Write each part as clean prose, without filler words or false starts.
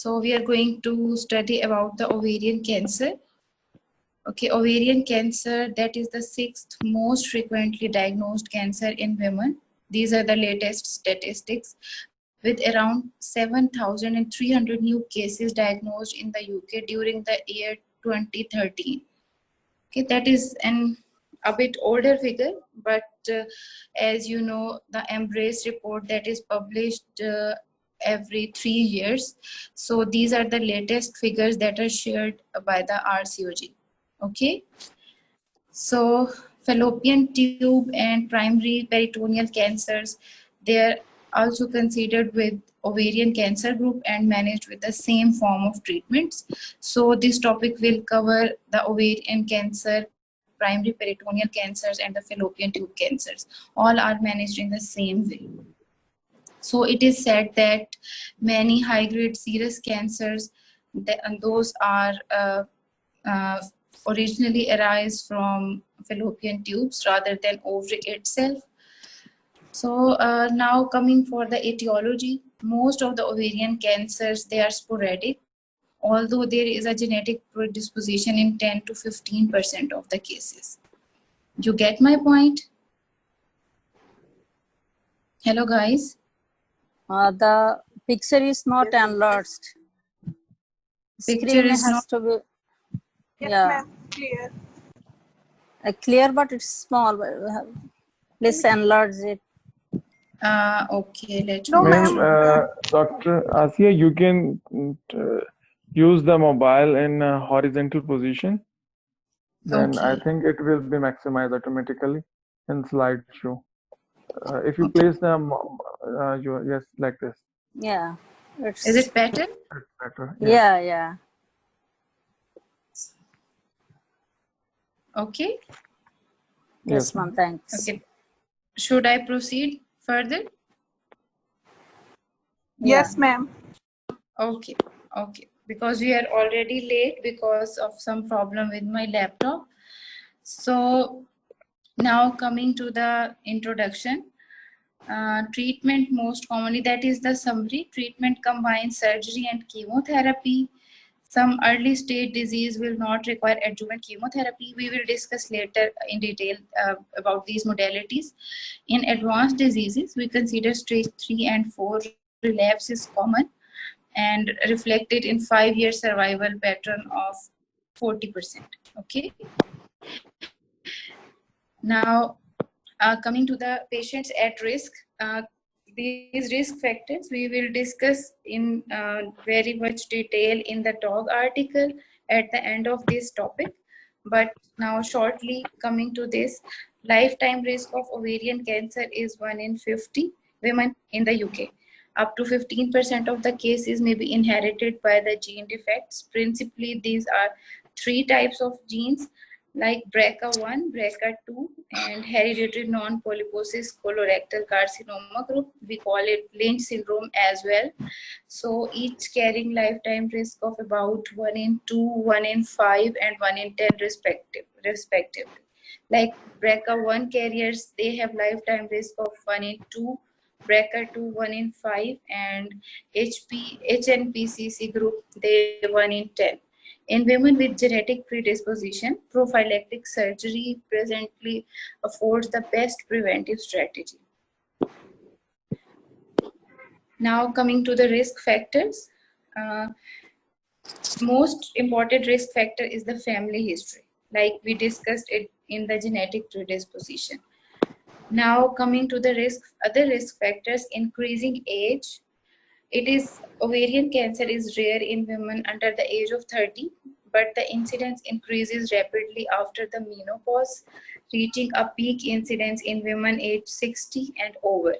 So we are going to study about the ovarian cancer. Okay, ovarian cancer, that is the sixth most frequently diagnosed cancer in women. These are the latest statistics, with around 7,300 new cases diagnosed in the UK during the year 2013. Okay, that is a bit older figure, but as you know, the Embrace report that is published every 3 years. So these are the latest figures that are shared by the RCOG. Okay, so fallopian tube and primary peritoneal cancers, they are also considered with ovarian cancer group and managed with the same form of treatments. So this topic will cover the ovarian cancer, primary peritoneal cancers, and the fallopian tube cancers. All are managed in the same way. So it is said that many high-grade serous cancers, and those are uh, originally arise from fallopian tubes rather than ovary itself. So now coming for the etiology, most of the ovarian cancers, they are sporadic, although there is a genetic predisposition in 10 to 15% of the cases. You get my point? Hello guys. The picture is not enlarged. Picture Screen is has not to be Yes, ma'am. Clear. Clear, but it's small. Please enlarge it. okay, let No, me ma'am. Dr. Asiya, you can use the mobile in a horizontal position. Then I Okay. think it will be maximized automatically in slideshow. If you place them, yes, like this. Yeah. It's, Is it better? It's better. yeah. Okay. Yes, ma'am. Thanks. Okay. Should I proceed further? Yes, ma'am. Okay. Because we are already late because of some problem with my laptop. So now coming to the introduction. Treatment most commonly, that is the summary. Treatment combines surgery and chemotherapy. Some early stage disease will not require adjuvant chemotherapy. We will discuss later in detail about these modalities. In advanced diseases, we consider stage 3 and 4 relapse is common and reflected in 5-year survival pattern of 40%. Okay. Now, coming to the patients at risk, these risk factors we will discuss in very much detail in the TOG article at the end of this topic. But now shortly coming to this, lifetime risk of ovarian cancer is 1 in 50 women in the UK. Up to 15% of the cases may be inherited by the gene defects. Principally, these are 3 types of genes like BRCA1, BRCA2, and hereditary non-polyposis colorectal carcinoma group. We call it Lynch syndrome as well. So each carrying lifetime risk of about 1 in 2, 1 in 5, and 1 in 10 respectively. Like BRCA1 carriers, they have lifetime risk of 1 in 2, BRCA2 1 in 5, and HNPCC group, they 1 in 10. In women with genetic predisposition, prophylactic surgery presently affords the best preventive strategy. Now coming to the risk factors. Most important risk factor is the family history, like we discussed it in the genetic predisposition. Now coming to the other risk factors, increasing age. It is ovarian cancer is rare in women under the age of 30, but the incidence increases rapidly after the menopause, reaching a peak incidence in women aged 60 and over.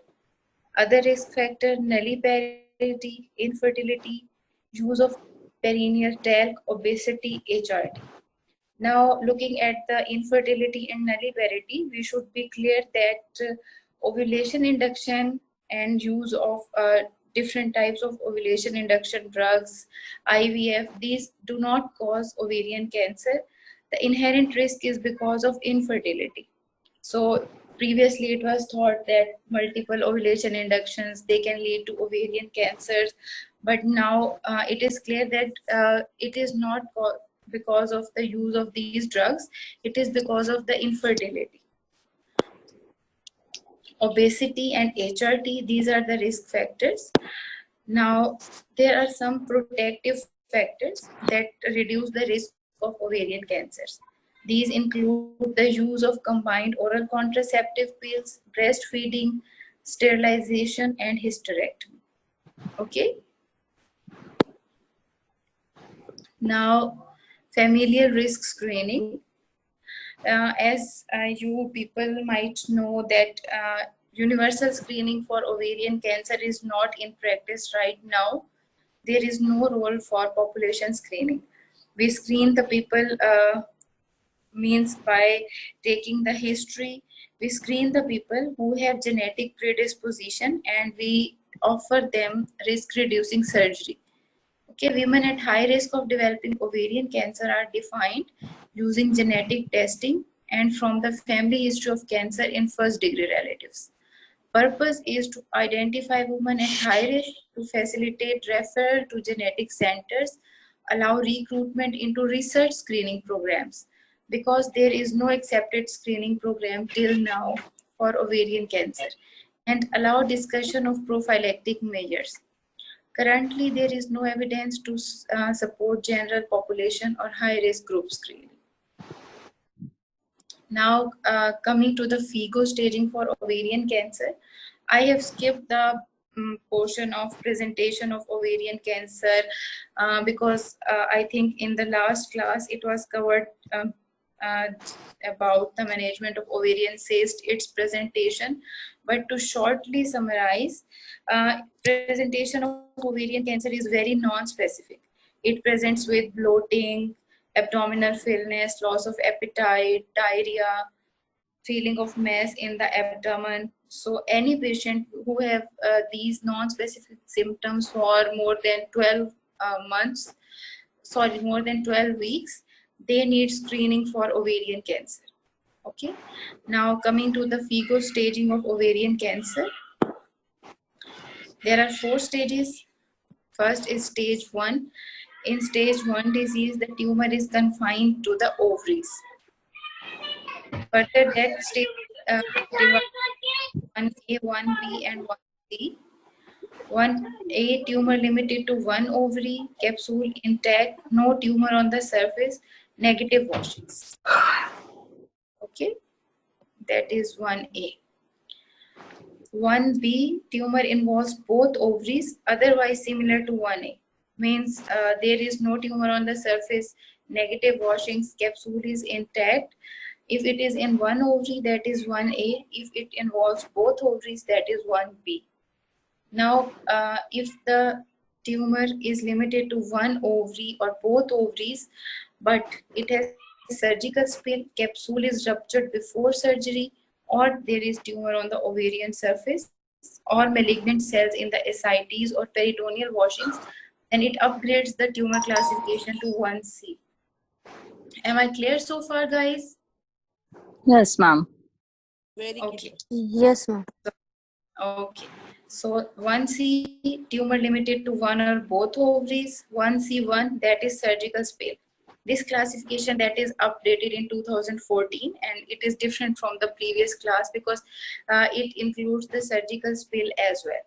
Other risk factor, nulliparity, infertility, use of perineal talc, obesity, HRT. Now, looking at the infertility and nulliparity, we should be clear that ovulation induction and use of different types of ovulation induction drugs, IVF, these do not cause ovarian cancer. The inherent risk is because of infertility. So previously it was thought that multiple ovulation inductions, they can lead to ovarian cancers, But now it is clear that it is not because of the use of these drugs, it is because of the infertility. Obesity and HRT, these are the risk factors. Now, there are some protective factors that reduce the risk of ovarian cancers. These include the use of combined oral contraceptive pills, breastfeeding, sterilization, and hysterectomy. Okay. Now, familial risk screening. As you people might know that universal screening for ovarian cancer is not in practice right now. There is no role for population screening. We screen the people means by taking the history. We screen the people who have genetic predisposition and we offer them risk reducing surgery. Okay, women at high risk of developing ovarian cancer are defined using genetic testing and from the family history of cancer in first degree relatives. Purpose is to identify women at high risk, to facilitate referral to genetic centers, allow recruitment into research screening programs, because there is no accepted screening program till now for ovarian cancer, and allow discussion of prophylactic measures. Currently, there is no evidence to support general population or high-risk group screening. Now, coming to the FIGO staging for ovarian cancer, I have skipped the portion of presentation of ovarian cancer because I think in the last class it was covered about the management of ovarian cyst, its presentation. But to shortly summarize, presentation of ovarian cancer is very non-specific. It presents with bloating, abdominal fullness, loss of appetite, diarrhea, feeling of mass in the abdomen. So any patient who have these non-specific symptoms for more than 12 months, sorry, more than 12 weeks, they need screening for ovarian cancer. Okay. Now coming to the FIGO staging of ovarian cancer. There are 4 stages. First is stage 1. In stage 1 disease, the tumor is confined to the ovaries. Further, that stage divided 1A, 1B, and 1C. 1A, tumor limited to 1 ovary, capsule intact, no tumor on the surface, negative washings. Okay, that is 1A. 1B, tumor involves both ovaries, otherwise similar to 1A. Means there is no tumor on the surface, negative washings, capsule is intact. If it is in 1 ovary, that is 1A. If it involves both ovaries, that is 1B. Now, if the tumor is limited to 1 ovary or both ovaries, but it has surgical spill, capsule is ruptured before surgery, or there is tumor on the ovarian surface, or malignant cells in the ascites or peritoneal washings, then it upgrades the tumor classification to 1C. Am I clear so far, guys? Yes, ma'am. Okay. Yes, ma'am. Okay. So 1C, tumor limited to 1 or both ovaries. 1C1, that is surgical spill. This classification that is updated in 2014, and it is different from the previous class because it includes the surgical spill as well.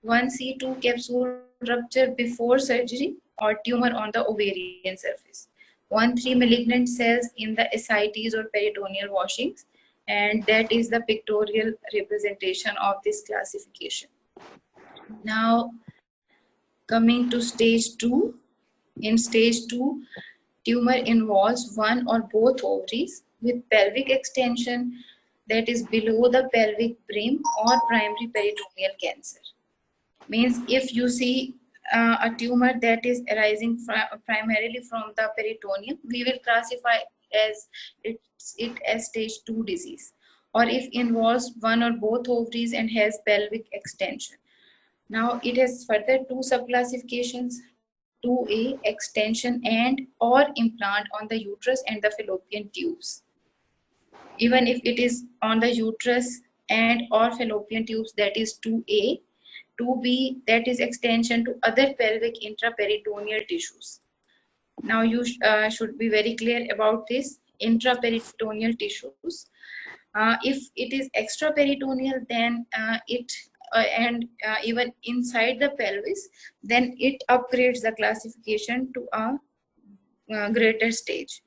1C2, capsule rupture before surgery or tumor on the ovarian surface. 1,3, malignant cells in the ascites or peritoneal washings, and that is the pictorial representation of this classification. Now, coming to stage 2. In stage 2, tumor involves 1 or both ovaries with pelvic extension that is below the pelvic brim or primary peritoneal cancer. Means if you see a tumor that is arising primarily from the peritoneum, we will classify it as stage 2 disease. Or if involves 1 or both ovaries and has pelvic extension. Now it has further 2 subclassifications. 2A, extension and or implant on the uterus and the fallopian tubes. Even if it is on the uterus and or fallopian tubes, that is 2A. 2B, that is extension to other pelvic intraperitoneal tissues. Now you should be very clear about this intraperitoneal tissues. If it is extraperitoneal, then even inside the pelvis, then it upgrades the classification to a greater stage.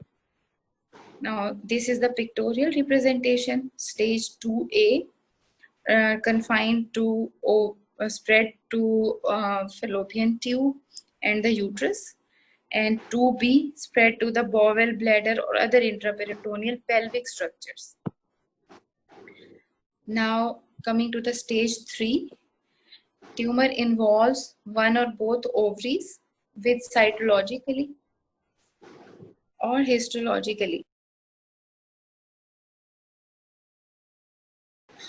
Now this is the pictorial representation. Stage 2A, confined to spread to fallopian tube and the uterus, and 2B, spread to the bowel, bladder, or other intraperitoneal pelvic structures. Now coming to the stage 3, tumor involves one or both ovaries with cytologically or histologically.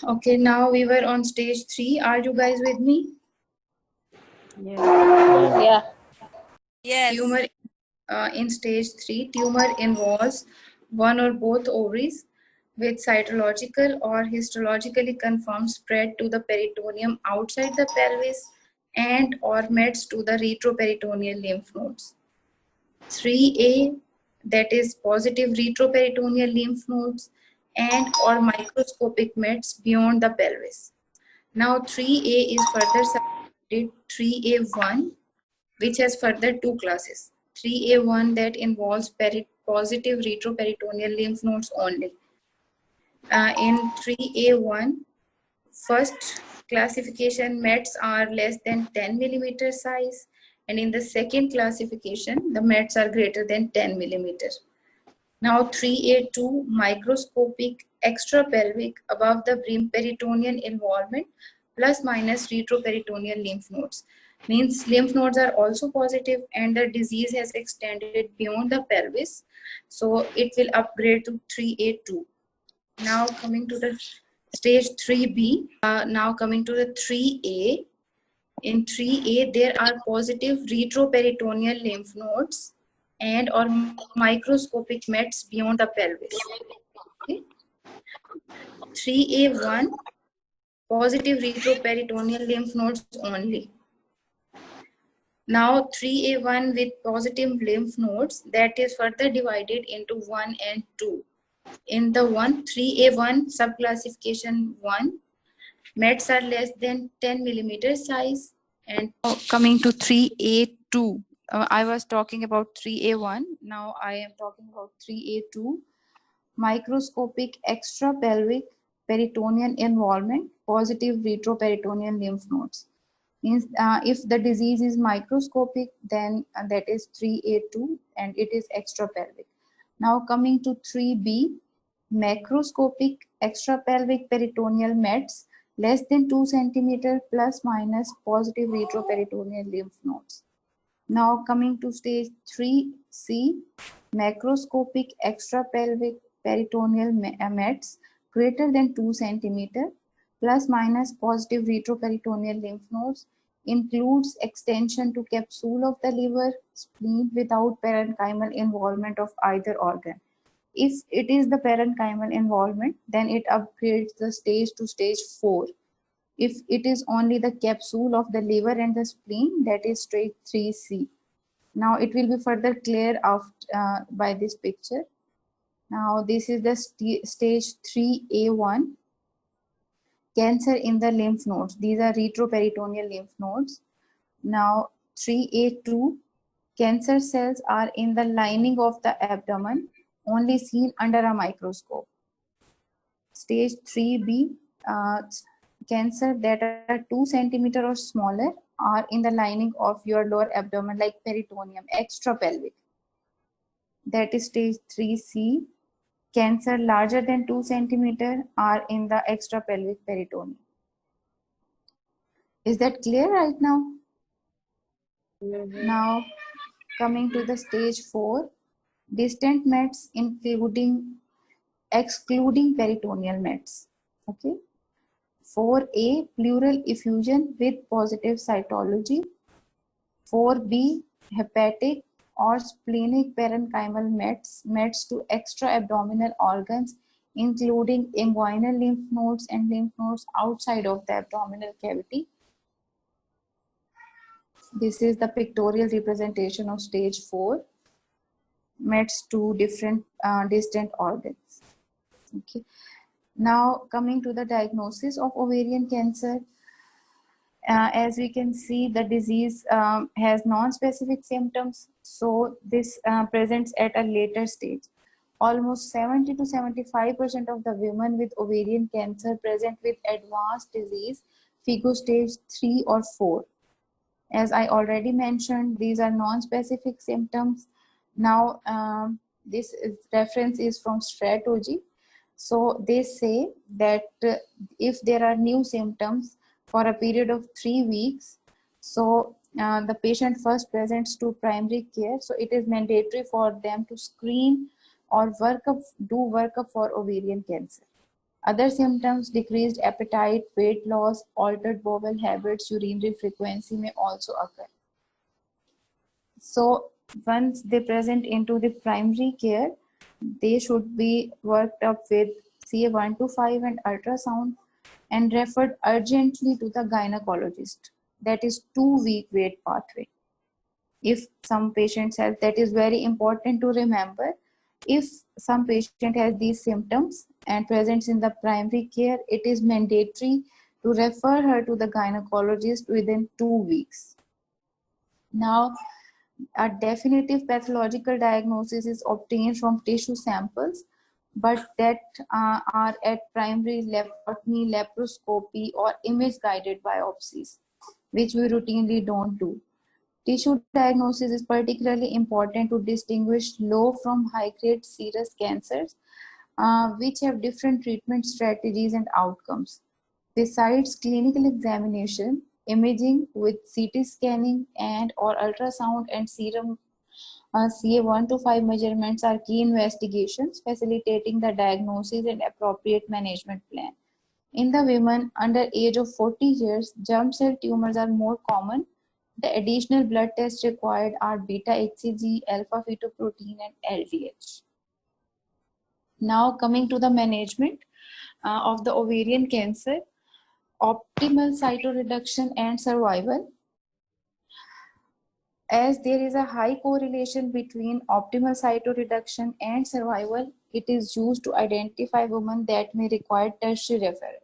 Okay, now we were on stage 3. Are you guys with me? Yeah. Yes. Tumor in stage 3, tumor involves one or both ovaries with cytological or histologically confirmed spread to the peritoneum outside the pelvis and or mets to the retroperitoneal lymph nodes. 3A, that is positive retroperitoneal lymph nodes and or microscopic mets beyond the pelvis. Now 3A is further subdivided 3A1, which has further two classes. 3A1 that involves positive retroperitoneal lymph nodes only. In 3A1, first classification mets are less than 10 millimeter size, and in the second classification, the mets are greater than 10 millimeter. Now 3A2, microscopic extrapelvic above the brim peritoneal involvement plus minus retroperitoneal lymph nodes. Means lymph nodes are also positive and the disease has extended beyond the pelvis. So it will upgrade to 3A2. Now coming to the stage 3B, now coming to the 3A. In 3A, there are positive retroperitoneal lymph nodes and or microscopic mets beyond the pelvis. Okay. 3A1, positive retroperitoneal lymph nodes only. Now 3A1 with positive lymph nodes, that is further divided into 1 and 2. In the 3A1 subclassification 1, mets are less than 10 millimeter size. And coming to 3A2, I was talking about 3A1, now I am talking about 3A2, microscopic extrapelvic peritoneal involvement, positive retroperitoneal lymph nodes. Means if the disease is microscopic, then that is 3A2 and it is extrapelvic. Now coming to 3B, macroscopic extrapelvic peritoneal mets less than 2 centimeter plus minus positive retroperitoneal lymph nodes. Now coming to stage 3C, macroscopic extrapelvic peritoneal mets greater than 2 centimeter plus minus positive retroperitoneal lymph nodes, includes extension to capsule of the liver, spleen without parenchymal involvement of either organ. If it is the parenchymal involvement, then it upgrades the stage to stage 4. If it is only the capsule of the liver and the spleen, that is stage 3C. Now it will be further clear after, by this picture. Now this is the stage 3A1, cancer in the lymph nodes. These are retroperitoneal lymph nodes. Now 3A2, cancer cells are in the lining of the abdomen, only seen under a microscope. Stage 3B, cancer that are 2 centimeter or smaller are in the lining of your lower abdomen like peritoneum, extrapelvic. That is stage 3C. Cancer larger than 2 centimeter are in the extrapelvic peritoneum. Is that clear right now? Now coming to the stage 4, distant mets excluding peritoneal mets. Okay. 4A, pleural effusion with positive cytology. 4B, hepatic or splenic parenchymal mets to extra-abdominal organs, including inguinal lymph nodes and lymph nodes outside of the abdominal cavity. This is the pictorial representation of stage 4 mets two different distant organs. Okay. Now coming to the diagnosis of ovarian cancer, as we can see, the disease has non-specific symptoms, so this presents at a later stage. Almost 70 to 75% of the women with ovarian cancer present with advanced disease, FIGO stage 3 or 4. As I already mentioned, these are non-specific symptoms. Now, reference is from Strategy. So they say that if there are new symptoms for a period of 3 weeks, so the patient first presents to primary care. So it is mandatory for them to screen or do workup for ovarian cancer. Other symptoms, decreased appetite, weight loss, altered bowel habits, urinary frequency may also occur. So once they present into the primary care, they should be worked up with CA125 and ultrasound and referred urgently to the gynecologist. That is 2-week wait pathway. If some patients have, that is very important to remember. If some patient has these symptoms and presents in the primary care, it is mandatory to refer her to the gynecologist within 2 weeks. Now, a definitive pathological diagnosis is obtained from tissue samples, but that are at primary laparotomy, laparoscopy, or image-guided biopsies, which we routinely don't do. Tissue diagnosis is particularly important to distinguish low from high-grade serous cancers, which have different treatment strategies and outcomes. Besides clinical examination, imaging with CT scanning and or ultrasound and serum CA125 measurements are key investigations facilitating the diagnosis and appropriate management plan. In the women under age of 40 years, germ cell tumors are more common. The additional blood tests required are beta-HCG, alpha-fetoprotein, and LDH. Now coming to the management of the ovarian cancer, optimal cytoreduction and survival. As there is a high correlation between optimal cytoreduction and survival, it is used to identify women that may require tertiary referral.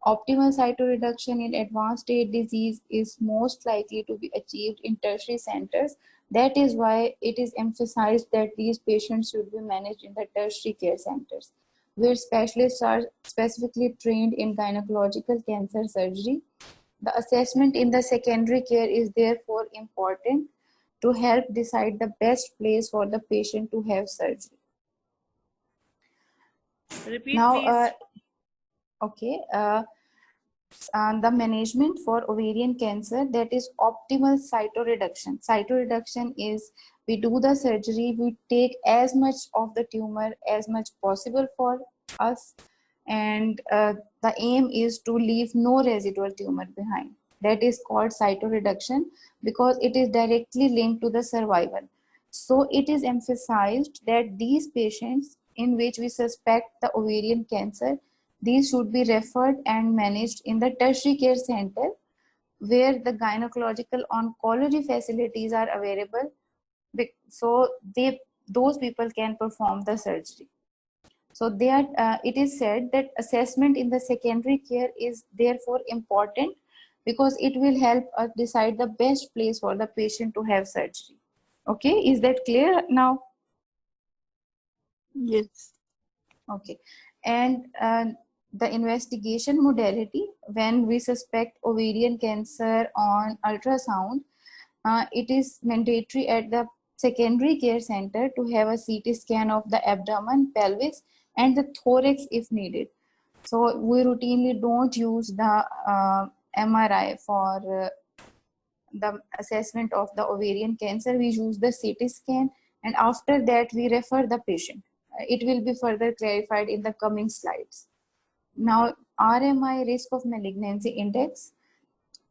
Optimal cytoreduction in advanced stage disease is most likely to be achieved in tertiary centers. That is why it is emphasized that these patients should be managed in the tertiary care centers, where specialists are specifically trained in gynecological cancer surgery. The assessment in the secondary care is therefore important to help decide the best place for the patient to have surgery. Repeat, Now, please. okay. The management for ovarian cancer, that is optimal cytoreduction. Cytoreduction is we do the surgery, we take as much of the tumor as much possible for us, and the aim is to leave no residual tumor behind. That is called cytoreduction because it is directly linked to the survival. So it is emphasized that these patients in which we suspect the ovarian cancer, these should be referred and managed in the tertiary care center where the gynecological oncology facilities are available, so those people can perform the surgery. So it is said that assessment in the secondary care is therefore important because it will help us decide the best place for the patient to have surgery. Okay, is that clear now? Yes. Okay, and the investigation modality when we suspect ovarian cancer on ultrasound, it is mandatory at the secondary care center to have a CT scan of the abdomen, pelvis, and the thorax if needed. So we routinely don't use the MRI for the assessment of the ovarian cancer. We use the CT scan, and after that we refer the patient. It will be further clarified in the coming slides. Now, RMI, risk of malignancy index.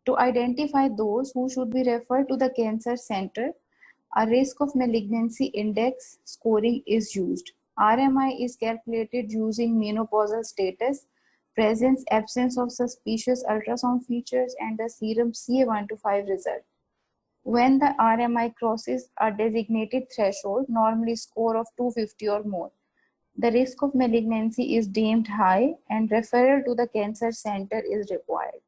To identify those who should be referred to the cancer center, a risk of malignancy index scoring is used. RMI is calculated using menopausal status, presence, absence of suspicious ultrasound features, and the serum CA125 result. when the RMI crosses a designated threshold, normally score of 250 or more, the risk of malignancy is deemed high and referral to the cancer center is required.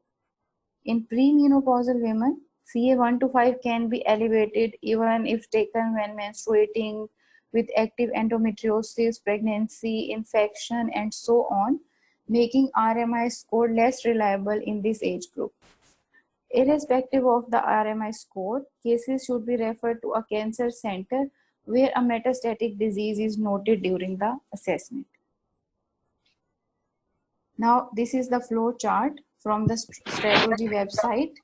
In premenopausal women, CA125 can be elevated even if taken when menstruating, with active endometriosis, pregnancy, infection, and so on, making RMI score less reliable in this age group. Irrespective of the RMI score, cases should be referred to a cancer center where a metastatic disease is noted during the assessment. Now, this is the flow chart from the Strategy website,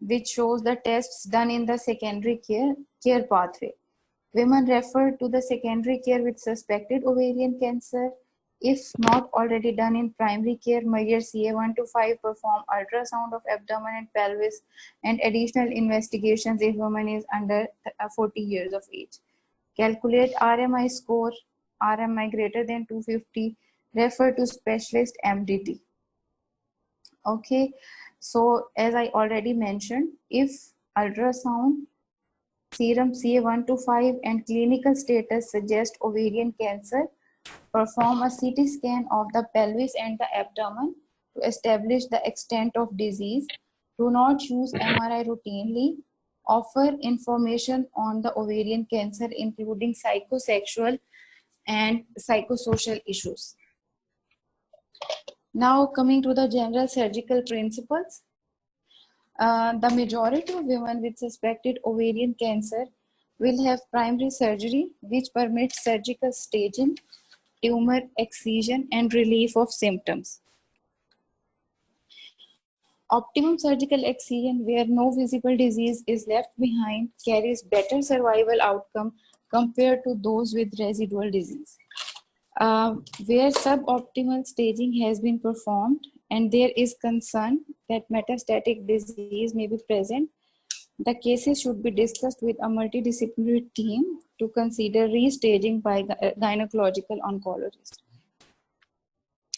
which shows the tests done in the secondary care pathway. Women referred to the secondary care with suspected ovarian cancer. If not already done in primary care, measure CA125, perform ultrasound of abdomen and pelvis, and additional investigations if woman is under 40 years of age. Calculate RMI score, RMI greater than 250, refer to specialist MDT. Okay, so as I already mentioned, if ultrasound, serum CA125 and clinical status suggest ovarian cancer, perform a CT scan of the pelvis and the abdomen to establish the extent of disease. Do not use MRI routinely. Offer information on the ovarian cancer, including psychosexual and psychosocial issues. Now coming to the general surgical principles. The majority of women with suspected ovarian cancer will have primary surgery, which permits surgical staging, tumor excision, and relief of symptoms. Optimum surgical excision, where no visible disease is left behind, carries better survival outcome compared to those with residual disease. Where suboptimal staging has been performed and there is concern that metastatic disease may be present, the cases should be discussed with a multidisciplinary team to consider restaging by the gynecological oncologist.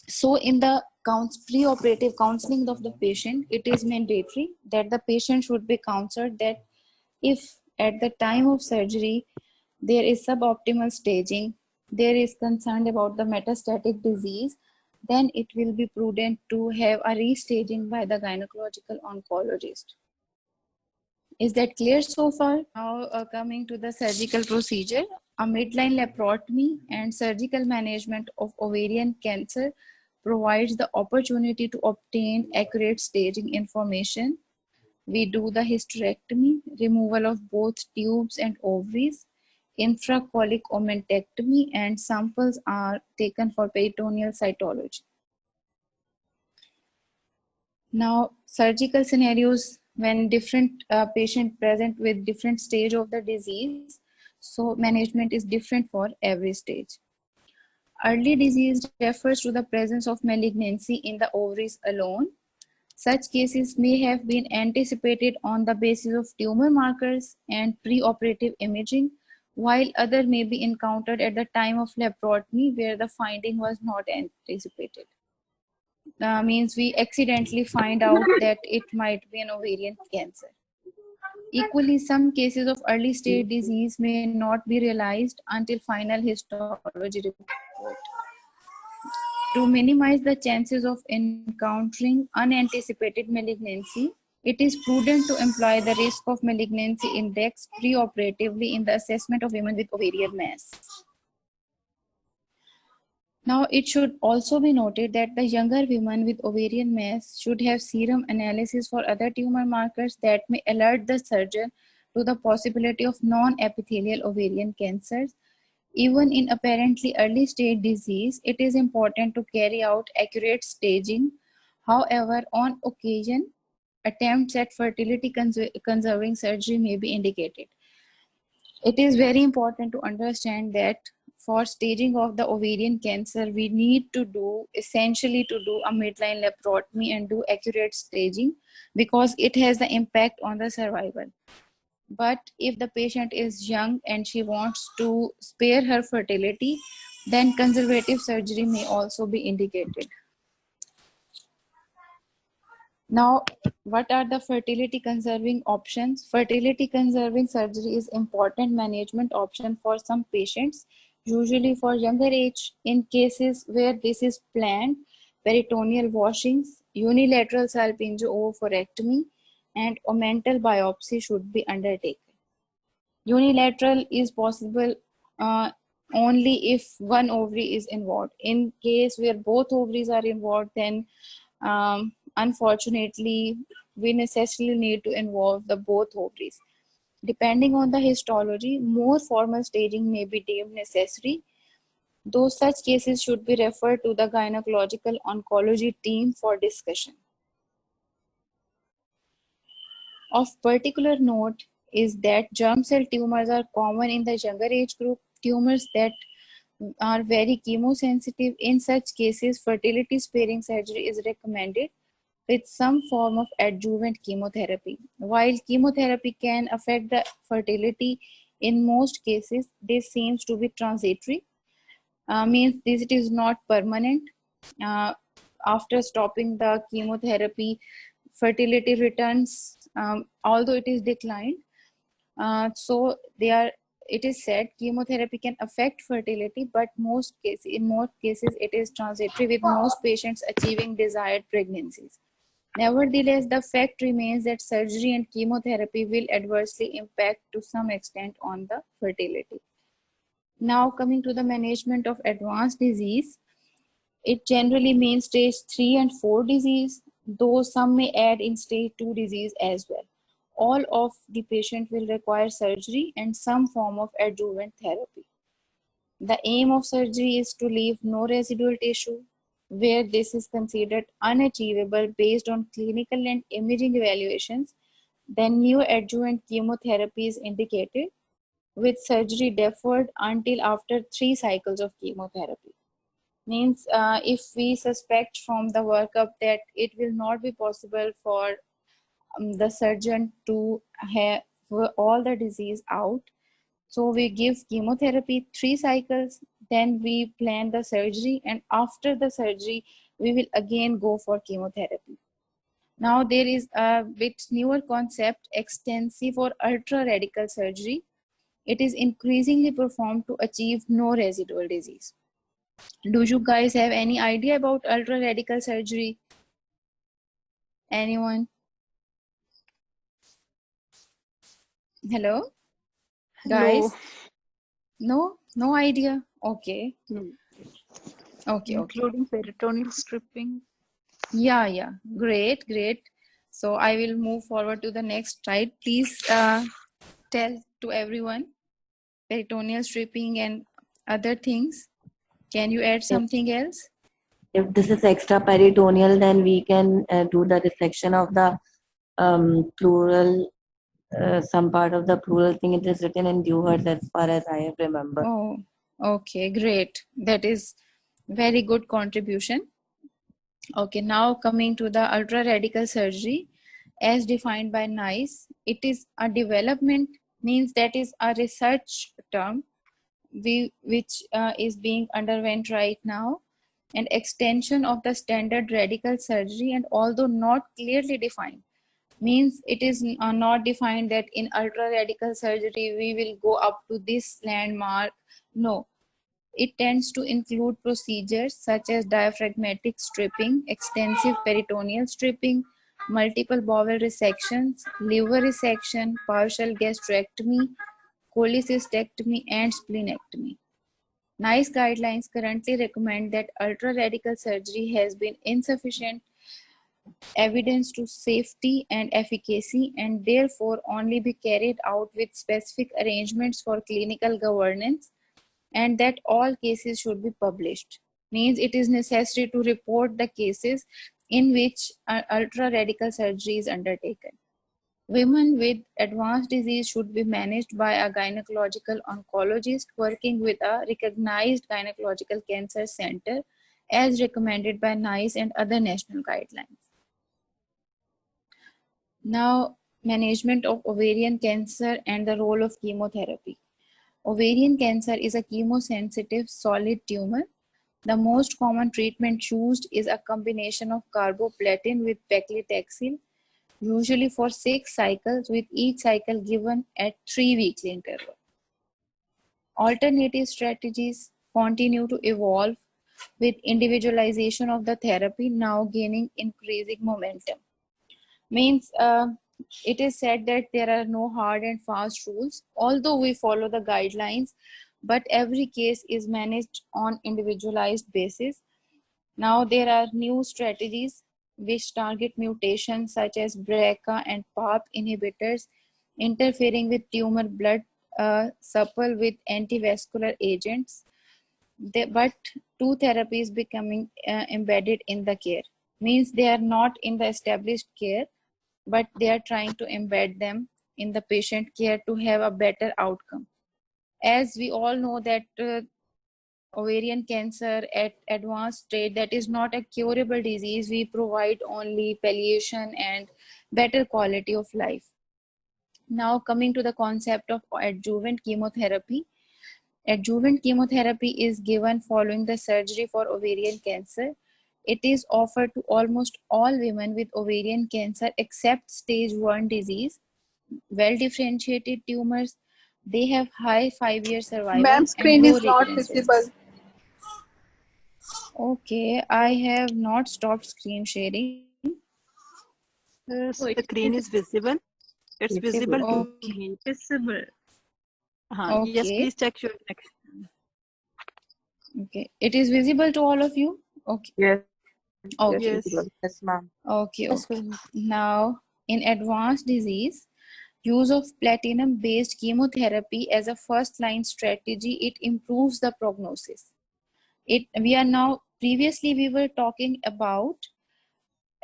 So in the pre-operative counseling of the patient, it is mandatory that the patient should be counseled that if at the time of surgery there is suboptimal staging, there is concern about the metastatic disease, then it will be prudent to have a restaging by the gynecological oncologist. Is that clear so far? Now coming to the surgical procedure, a midline laparotomy and surgical management of ovarian cancer provides the opportunity to obtain accurate staging information. We do the hysterectomy, removal of both tubes and ovaries, infracolic omentectomy, and samples are taken for peritoneal cytology. Now, surgical scenarios when different patient present with different stage of the disease, so management is different for every stage. Early disease refers to the presence of malignancy in the ovaries alone. Such cases may have been anticipated on the basis of tumor markers and preoperative imaging, while other may be encountered at the time of laparotomy where the finding was not anticipated. Means we accidentally find out that it might be an ovarian cancer. Equally, some cases of early stage disease may not be realized until final histology report. To minimize the chances of encountering unanticipated malignancy, it is prudent to employ the risk of malignancy index preoperatively in the assessment of women with ovarian mass. Now, it should also be noted that the younger women with ovarian mass should have serum analysis for other tumor markers that may alert the surgeon to the possibility of non-epithelial ovarian cancers. Even in apparently early stage disease, it is important to carry out accurate staging. However, on occasion, attempts at fertility conserving surgery may be indicated. It is very important to understand that for staging of the ovarian cancer, we need to do essentially a midline laparotomy and do accurate staging because it has the impact on the survival. But if the patient is young and she wants to spare her fertility, then conservative surgery may also be indicated. Now, what are the fertility conserving options? Fertility conserving surgery is important management option for some patients, usually for younger age. In cases where this is planned, peritoneal washings, unilateral salpingo-oophorectomy, and omental biopsy should be undertaken. Unilateral is possible uh, only if one ovary is involved. In case where both ovaries are involved, then unfortunately, we necessarily need to involve the both ovaries. Depending on the histology, more formal staging may be deemed necessary, though such cases should be referred to the gynecological oncology team for discussion. Of particular note is that germ cell tumors are common in the younger age group. Tumors that are very chemosensitive. In such cases, fertility sparing surgery is recommended with some form of adjuvant chemotherapy. While chemotherapy can affect the fertility, in most cases, this seems to be transitory, means this it is not permanent. After stopping the chemotherapy, fertility returns, although it is declined. So it is said chemotherapy can affect fertility, but in most cases it is transitory, with most patients achieving desired pregnancies. Nevertheless, the fact remains that surgery and chemotherapy will adversely impact to some extent on the fertility. Now coming to the management of advanced disease, it generally means stage 3 and 4 disease, though some may add in stage 2 disease as well. All of the patient will require surgery and some form of adjuvant therapy. The aim of surgery is to leave no residual tissue. Where this is considered unachievable based on clinical and imaging evaluations, then neoadjuvant chemotherapy is indicated, with surgery deferred until after 3 cycles of chemotherapy. Means if we suspect from the workup that it will not be possible for the surgeon to have all the disease out, so we give chemotherapy 3 cycles, then we plan the surgery, and after the surgery, we will again go for chemotherapy. Now there is a bit newer concept, extensive or ultra radical surgery. It is increasingly performed to achieve no residual disease. Do you guys have any idea about ultra radical surgery? Anyone? Hello? Guys? No idea? Okay. Okay. Including peritoneal stripping. Yeah. Great. So I will move forward to the next slide. Please tell to everyone peritoneal stripping and other things. Can you add something else? If this is extraperitoneal, then we can do the dissection of the pleural, some part of the pleural thing. It is written in Dewhurst as far as I have remember. Oh, okay, great. That is very good contribution. Okay, now coming to the ultra radical surgery as defined by NICE. It is a development, means that is a research term which is being underwent right now, an extension of the standard radical surgery, and although not clearly defined, means it is not defined that in ultra radical surgery we will go up to this landmark. No, it tends to include procedures such as diaphragmatic stripping, extensive peritoneal stripping, multiple bowel resections, liver resection, partial gastrectomy, cholecystectomy, and splenectomy. NICE guidelines currently recommend that ultra radical surgery has been insufficient evidence to safety and efficacy, and therefore only be carried out with specific arrangements for clinical governance, and that all cases should be published. Means it is necessary to report the cases in which ultra radical surgery is undertaken. Women with advanced disease should be managed by a gynecological oncologist working with a recognized gynecological cancer center as recommended by NICE and other national guidelines. Now, management of ovarian cancer and the role of chemotherapy. Ovarian cancer is a chemosensitive solid tumor The most common treatment used is a combination of carboplatin with paclitaxel, usually for 6 cycles, with each cycle given at 3 weekly interval. Alternative strategies continue to evolve with individualization of the therapy now gaining increasing momentum. Means it is said that there are no hard and fast rules, although we follow the guidelines, but every case is managed on individualized basis. Now there are new strategies which target mutations such as BRCA and PARP inhibitors, interfering with tumor blood supple with antivascular agents. But two therapies becoming embedded in the care. Means they are not in the established care, but they are trying to embed them in the patient care to have a better outcome. As we all know that ovarian cancer at advanced stage, that is not a curable disease. We provide only palliation and better quality of life. Now coming to the concept of adjuvant chemotherapy. Adjuvant chemotherapy is given following the surgery for ovarian cancer. It is offered to almost all women with ovarian cancer except stage 1 disease, well differentiated tumors. They have high 5-year survival Ma'am, and screen low is not recurrence visible. risks. Okay, I have not stopped screen sharing. Yes, Oh, the screen is visible. It's visible to Okay. me. visible. Yes, Okay. please check your connection. Okay, it is visible to all of you. Okay. Yes. Okay. Yes. Yes, ma'am. Okay. Yes, Okay. ma'am. Now, in advanced disease, use of platinum-based chemotherapy as a first-line strategy, it improves the prognosis. Previously we were talking about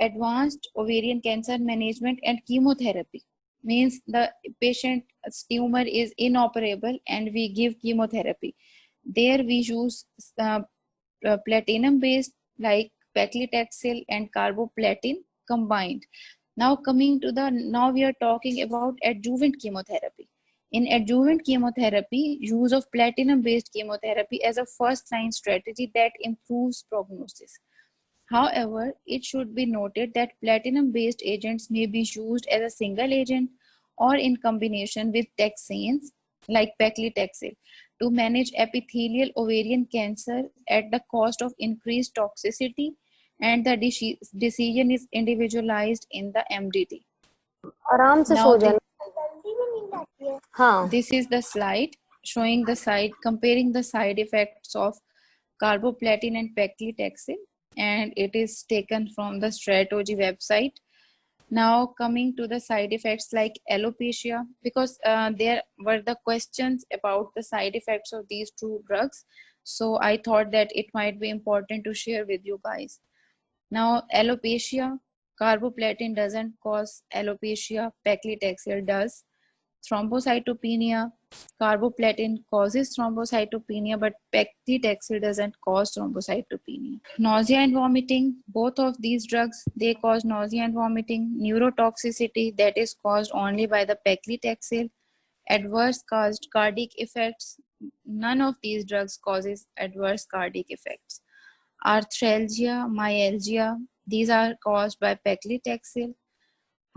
advanced ovarian cancer management and chemotherapy. Means the patient's tumor is inoperable and we give chemotherapy. There we use platinum-based like paclitaxel and carboplatin combined. Now we are talking about adjuvant chemotherapy. In adjuvant chemotherapy, use of platinum-based chemotherapy as a first-line strategy that improves prognosis. However, it should be noted that platinum-based agents may be used as a single agent or in combination with taxanes like paclitaxel to manage epithelial ovarian cancer at the cost of increased toxicity, and the decision is individualized in the MDT. आराम से Now सो जाना हाँ this is the slide showing comparing the side effects of carboplatin and paclitaxel, and it is taken from the Stratogy website. Now coming to the side effects like alopecia, because there were the questions about the side effects of these two drugs, so I thought that it might be important to share with you guys. Now alopecia, carboplatin doesn't cause alopecia, paclitaxel does. Thrombocytopenia, carboplatin causes thrombocytopenia, but paclitaxel doesn't cause thrombocytopenia. Nausea and vomiting, both of these drugs, they cause nausea and vomiting. Neurotoxicity, that is caused only by the paclitaxel. Adverse cardiac effects, none of these drugs causes adverse cardiac effects. Arthralgia, myalgia, these are caused by paclitaxel.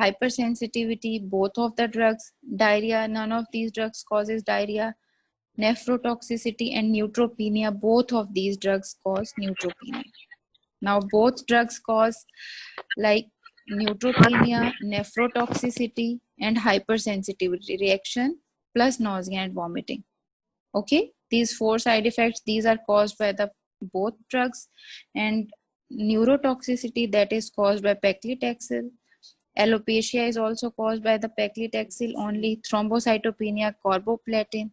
Hypersensitivity, both of the drugs. Diarrhea, none of these drugs causes diarrhea. Nephrotoxicity and neutropenia, both of these drugs cause neutropenia. Now both drugs cause like neutropenia, nephrotoxicity and hypersensitivity reaction plus nausea and vomiting. Okay, these 4 side effects, these are caused by the both drugs, and neurotoxicity, that is caused by paclitaxel. Alopecia is also caused by the paclitaxel only. Thrombocytopenia, carboplatin,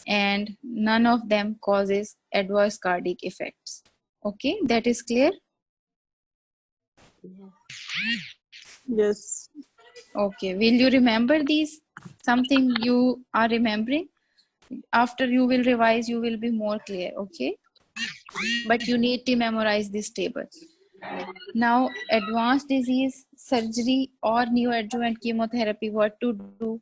and none of them causes adverse cardiac effects. Okay, that is clear? Yes. Okay, will you remember these? Something you are remembering? After you will revise, you will be more clear, okay? But you need to memorize this table. Now, advanced disease, surgery or neoadjuvant chemotherapy, what to do?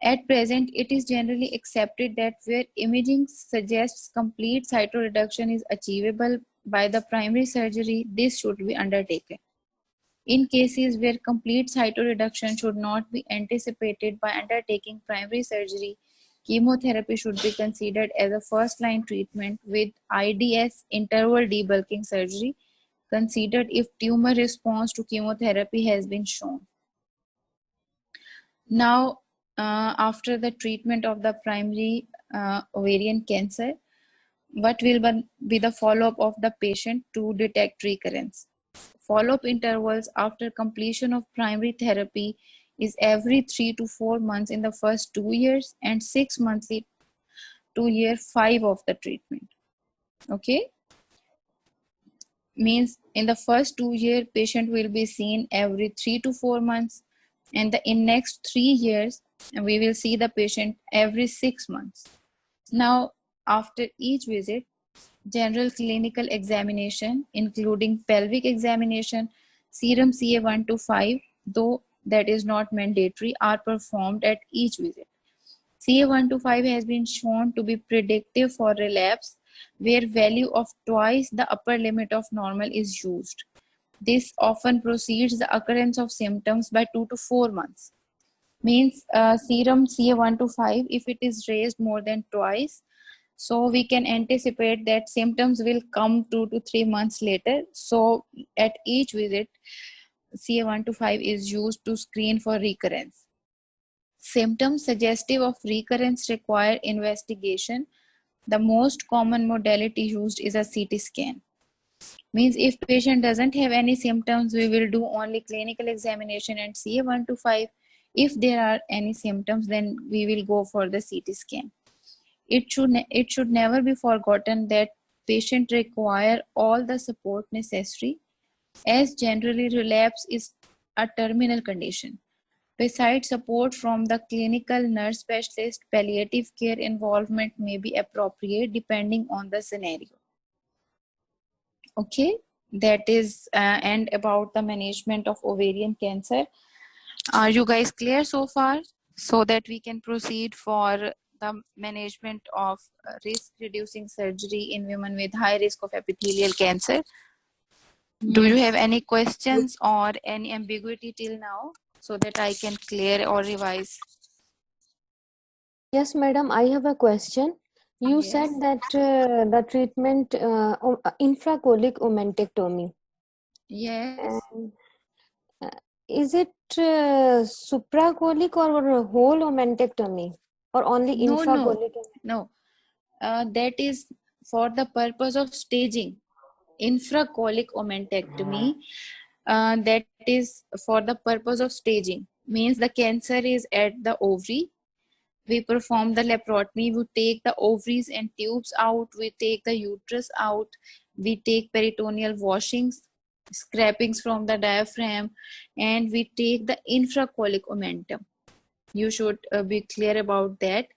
At present, it is generally accepted that where imaging suggests complete cytoreduction is achievable by the primary surgery, this should be undertaken. In cases where complete cytoreduction should not be anticipated by undertaking primary surgery, chemotherapy should be considered as a first-line treatment with IDS interval debulking surgery considered if tumor response to chemotherapy has been shown. Now, after the treatment of the primary ovarian cancer, what will be the follow-up of the patient to detect recurrence? Follow-up intervals after completion of primary therapy is every 3 to 4 months in the first 2 years and 6 monthly to year 5 of the treatment. Okay, means in the first 2 year patient will be seen every 3 to 4 months, and in next 3 years we will see the patient every 6 months. Now, after each visit, general clinical examination, including pelvic examination, serum CA-125, though that is not mandatory, are performed at each visit. CA-125 has been shown to be predictive for relapse, where value of twice the upper limit of normal is used. This often precedes the occurrence of symptoms by 2 to 4 months. Means serum CA-125, if it is raised more than twice, so we can anticipate that symptoms will come 2 to 3 months later. So at each visit, CA-125 is used to screen for recurrence. Symptoms suggestive of recurrence require investigation. The most common modality used is a CT scan. Means if patient doesn't have any symptoms, we will do only clinical examination and CA-125. If there are any symptoms, then we will go for the CT scan. It should never be forgotten that patient require all the support necessary, as generally relapse is a terminal condition. Besides support from the clinical nurse specialist, palliative care involvement may be appropriate depending on the scenario. Okay, that is and about the management of ovarian cancer. Are you guys clear so far? So that we can proceed for the management of risk reducing surgery in women with high risk of epithelial cancer. Do you have any questions or any ambiguity till now, so that I can clear or revise? Yes, madam, I have a question. You Yes. said that the treatment infracolic omentectomy. Yes. And, is it supracolic or whole omentectomy or only No, infracolic? no. That is for the purpose of staging. Infracolic omentectomy, that is for the purpose of staging. Means the cancer is at the ovary. We perform the laparotomy. We take the ovaries and tubes out. We take the uterus out. We take peritoneal washings, scrapings from the diaphragm, and we take the infracolic omentum. You should be clear about that,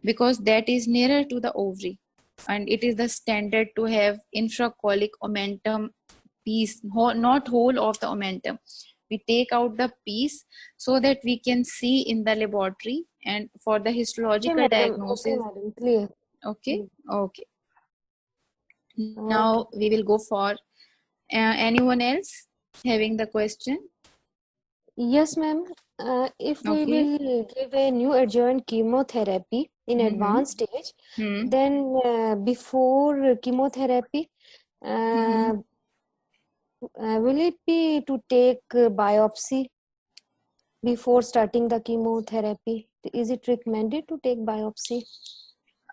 because that is nearer to the ovary, and it is the standard to have infracolic omentum piece, not whole of the omentum. We take out the piece so that we can see in the laboratory and for the histological diagnosis. Okay, madam, clear. Okay, okay. Now we will go for anyone else having the question? Yes, ma'am. If we Okay. will give a new adjuvant chemotherapy in advanced stage, then before chemotherapy, will it be to take biopsy before starting the chemotherapy? Is it recommended to take biopsy?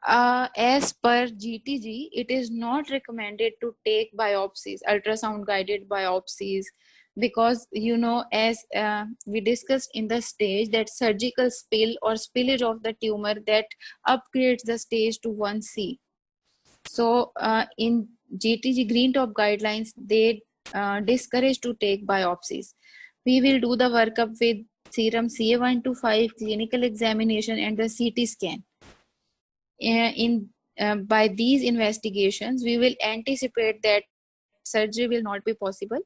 As per GTG, it is not recommended to take biopsies, ultrasound guided biopsies, because as we discussed in the stage, that surgical spill or spillage of the tumor that upgrades the stage to 1C. So in GTG Green Top guidelines, they discourage to take biopsies. We will do the workup with serum CA-125, clinical examination, and the CT scan. By these investigations, we will anticipate that surgery will not be possible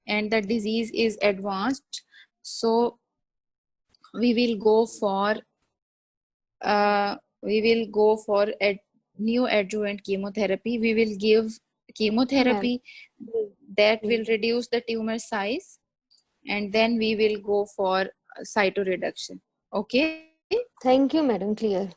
and the disease is advanced. So we will go for we will go for a new adjuvant chemotherapy. We will give chemotherapy that will reduce the tumor size, and then we will go for cytoreduction. Okay. Thank you, madam. Clear.